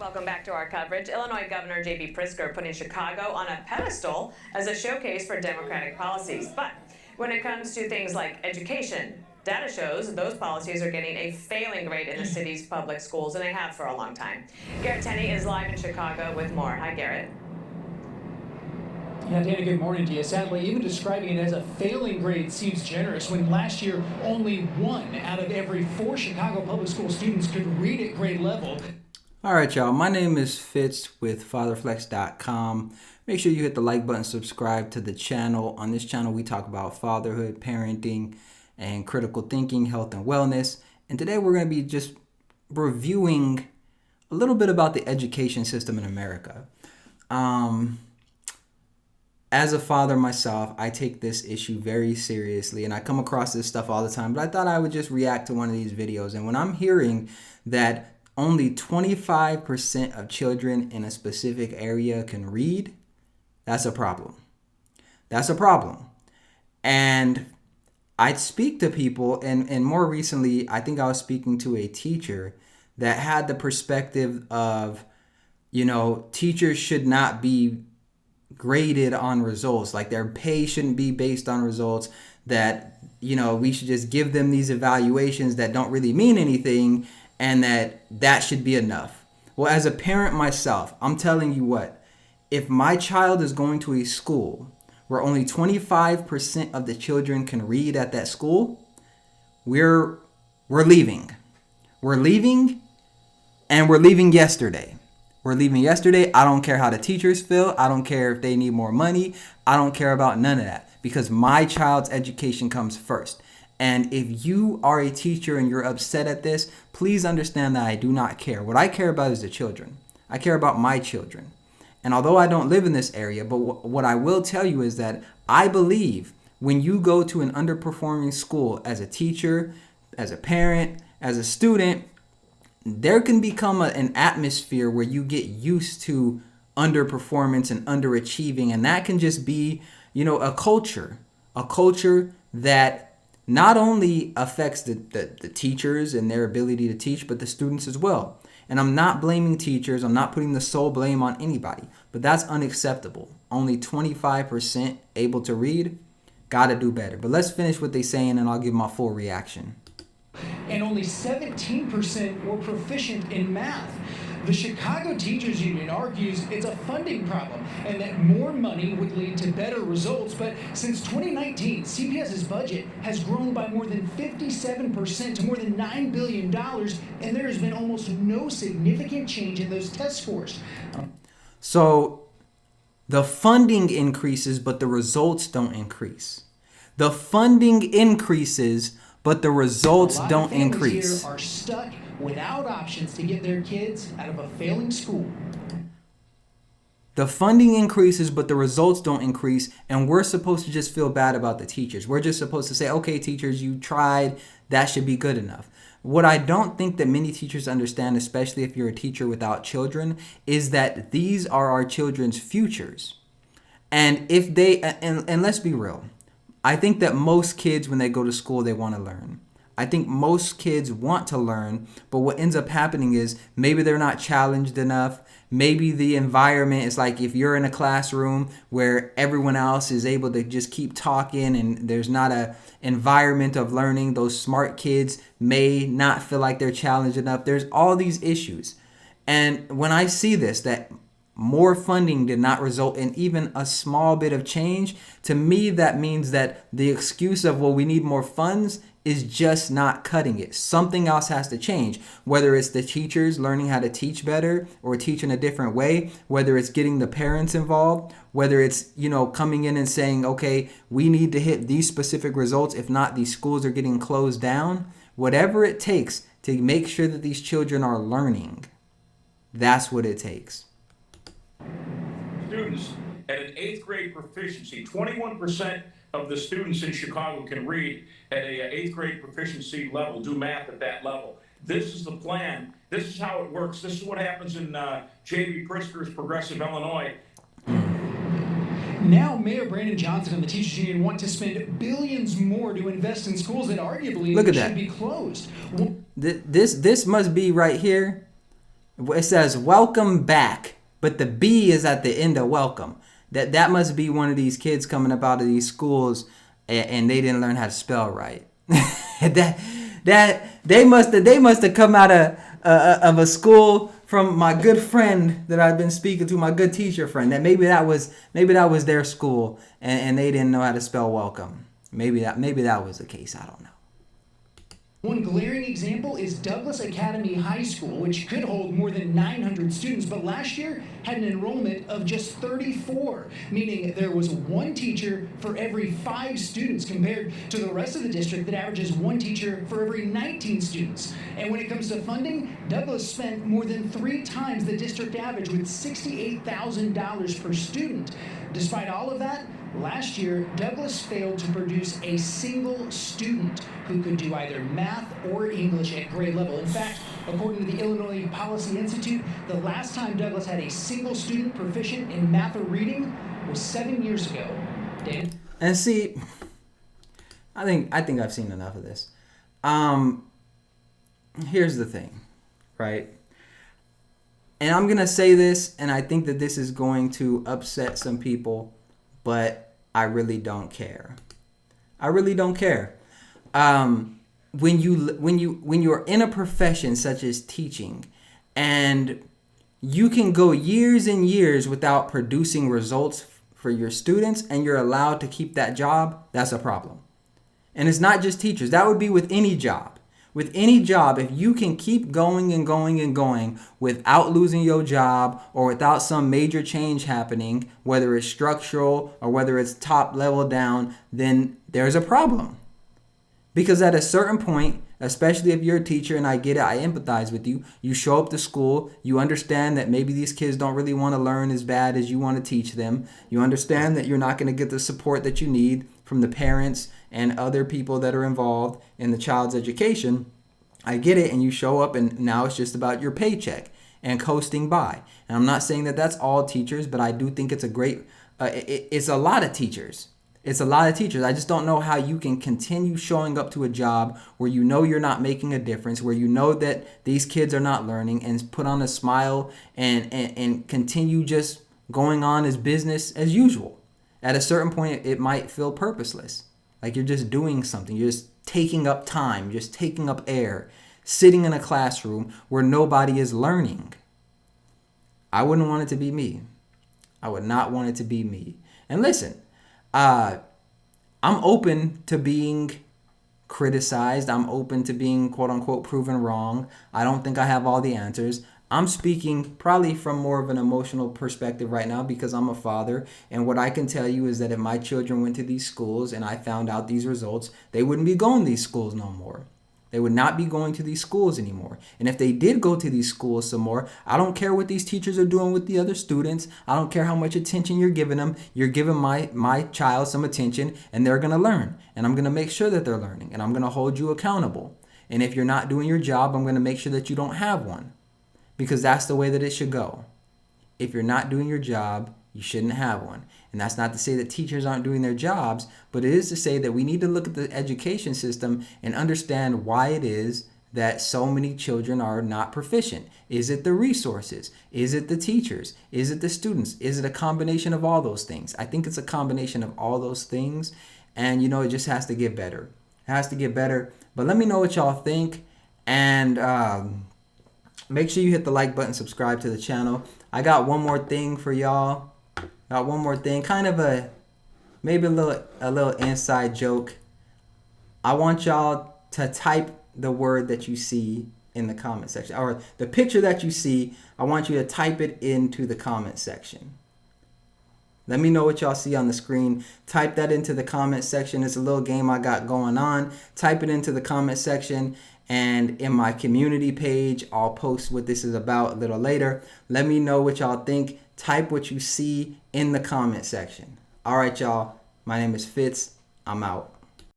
Welcome back to our coverage. Illinois Governor J.B. Pritzker putting Chicago on a pedestal as a showcase for Democratic policies. But when it comes to things like education, data shows those policies are getting a failing grade in the city's public schools, and they have for a long time. Garrett Tenney is live in Chicago with more. Hi, Garrett. Yeah, Dana, good morning to you. Sadly, even describing it as a failing grade seems generous when last year only 1 out of every 4 Chicago public school students could read at grade level. All right, y'all. My name is Fitz with FatherFlex.com. Make sure you hit the like button, subscribe to the channel. On this channel, we talk about fatherhood, parenting, and critical thinking, health and wellness. And today we're going to be just reviewing a little bit about the education system in America. As a father myself, I take this issue very seriously, and I come across this stuff all the time, but I thought I would just react to one of these videos. And when I'm hearing that only 25% of children in a specific area can read, that's a problem. That's a problem. And I speak to people, and more recently, I think I was speaking to a teacher that had the perspective of, teachers should not be graded on results, like their pay shouldn't be based on results, that we should just give them these evaluations that don't really mean anything, and that should be enough. Well, as a parent myself, I'm telling you what, if my child is going to a school where only 25% of the children can read at that school, we're leaving. We're leaving, and we're leaving yesterday. We're leaving yesterday. I don't care how the teachers feel. I don't care if they need more money. I don't care about none of that, because my child's education comes first. And if you are a teacher and you're upset at this, please understand that I do not care. What I care about is the children. I care about my children. And although I don't live in this area, but what I will tell you is that I believe when you go to an underperforming school as a teacher, as a parent, as a student, there can become an atmosphere where you get used to underperformance and underachieving. And that can just be, a culture that not only affects the teachers and their ability to teach, but the students as well. And I'm not blaming teachers. I'm not putting the sole blame on anybody, but that's unacceptable. Only 25% able to read. Got to do better. But let's finish what they're saying, and I'll give my full reaction. And only 17% were proficient in math. The Chicago Teachers Union argues it's a funding problem and that more money would lead to better results. But since 2019, CPS's budget has grown by more than 57% to more than $9 billion, and there has been almost no significant change in those test scores. So the funding increases, but the results don't increase. The funding increases, but the results don't increase. Here are stuck without options to get their kids out of a failing school. The funding increases, but the results don't increase, and we're supposed to just feel bad about the teachers. We're just supposed to say, okay, teachers, you tried, that should be good enough. What I don't think that many teachers understand, especially if you're a teacher without children, is that these are our children's futures. And if they, and let's be real, I think that most kids, when they go to school, they want to learn. I think most kids want to learn, but what ends up happening is maybe they're not challenged enough. Maybe the environment is like if you're in a classroom where everyone else is able to just keep talking and there's not an environment of learning, those smart kids may not feel like they're challenged enough. There's all these issues. And when I see this, that more funding did not result in even a small bit of change, to me that means that the excuse of, well, we need more funds is just not cutting it. Something else has to change, whether it's the teachers learning how to teach better or teach in a different way, whether it's getting the parents involved, whether it's, coming in and saying, okay, we need to hit these specific results. If not, these schools are getting closed down. Whatever it takes to make sure that these children are learning, that's what it takes. Students at an 8th grade proficiency, 21% of the students in Chicago can read at a 8th grade proficiency level, do math at that level. This is the plan. This is how it works. This is what happens in J.B. Pritzker's Progressive Illinois. Now, Mayor Brandon Johnson and the Teachers Union want to spend billions more to invest in schools that arguably should be closed. This must be right here It says welcome back, but the B is at the end of welcome. That must be one of these kids coming up out of these schools and they didn't learn how to spell right. that they must have come out of a school from my good friend that I've been speaking to, my good teacher friend. That maybe that was their school and they didn't know how to spell welcome. Maybe that was the case. I don't know. One glaring example is Douglas Academy High School, which could hold more than 900 students, but last year had an enrollment of just 34, meaning there was one teacher for every 5 students compared to the rest of the district that averages one teacher for every 19 students. And when it comes to funding, Douglas spent more than 3 times the district average with $68,000 per student. Despite all of that, last year, Douglas failed to produce a single student who could do either math or English at grade level. In fact, according to the Illinois Policy Institute, the last time Douglas had a single student proficient in math or reading was 7 years ago. Dan? And see, I think I've seen enough of this. Here's the thing, right? And I'm going to say this, and I think that this is going to upset some people, but I really don't care. I really don't care. When you're in a profession such as teaching, and you can go years and years without producing results for your students, and you're allowed to keep that job, that's a problem. And it's not just teachers. That would be with any job. With any job, if you can keep going and going and going without losing your job or without some major change happening, whether it's structural or whether it's top level down, then there's a problem. Because at a certain point, especially if you're a teacher, and I get it, I empathize with you, you show up to school, you understand that maybe these kids don't really want to learn as bad as you want to teach them. You understand that you're not going to get the support that you need from the parents and other people that are involved in the child's education. I get it, and you show up, and now it's just about your paycheck and coasting by. And I'm not saying that that's all teachers, but I do think it's a great, it's a lot of teachers. It's a lot of teachers. I just don't know how you can continue showing up to a job where you know you're not making a difference, where you know that these kids are not learning, and put on a smile and continue just going on as business as usual. At a certain point, it might feel purposeless. Like you're just doing something. You're just taking up time, just taking up air, sitting in a classroom where nobody is learning. I wouldn't want it to be me. I would not want it to be me. And listen, I'm open to being criticized. I'm open to being, quote unquote, proven wrong. I don't think I have all the answers. I'm speaking probably from more of an emotional perspective right now because I'm a father. And what I can tell you is that if my children went to these schools and I found out these results, they wouldn't be going to these schools no more. They would not be going to these schools anymore. And if they did go to these schools some more, I don't care what these teachers are doing with the other students. I don't care how much attention you're giving them. You're giving my child some attention, and they're going to learn. And I'm going to make sure that they're learning. And I'm going to hold you accountable. And if you're not doing your job, I'm going to make sure that you don't have one. Because that's the way that it should go. If you're not doing your job, you shouldn't have one. And that's not to say that teachers aren't doing their jobs, but it is to say that we need to look at the education system and understand why it is that so many children are not proficient. Is it the resources? Is it the teachers? Is it the students? Is it a combination of all those things? I think it's a combination of all those things. And, it just has to get better. It has to get better. But let me know what y'all think. And make sure you hit the like button, subscribe to the channel. I got one more thing for y'all. Got one more thing, kind of maybe a little inside joke. I want y'all to type the word that you see in the comment section, or the picture that you see. I want you to type it into the comment section. Let me know what y'all see on the screen. Type that into the comment section. It's a little game I got going on. Type it into the comment section. And in my community page, I'll post what this is about a little later. Let me know what y'all think. Type what you see in the comment section. All right, y'all. My name is Fitz. I'm out.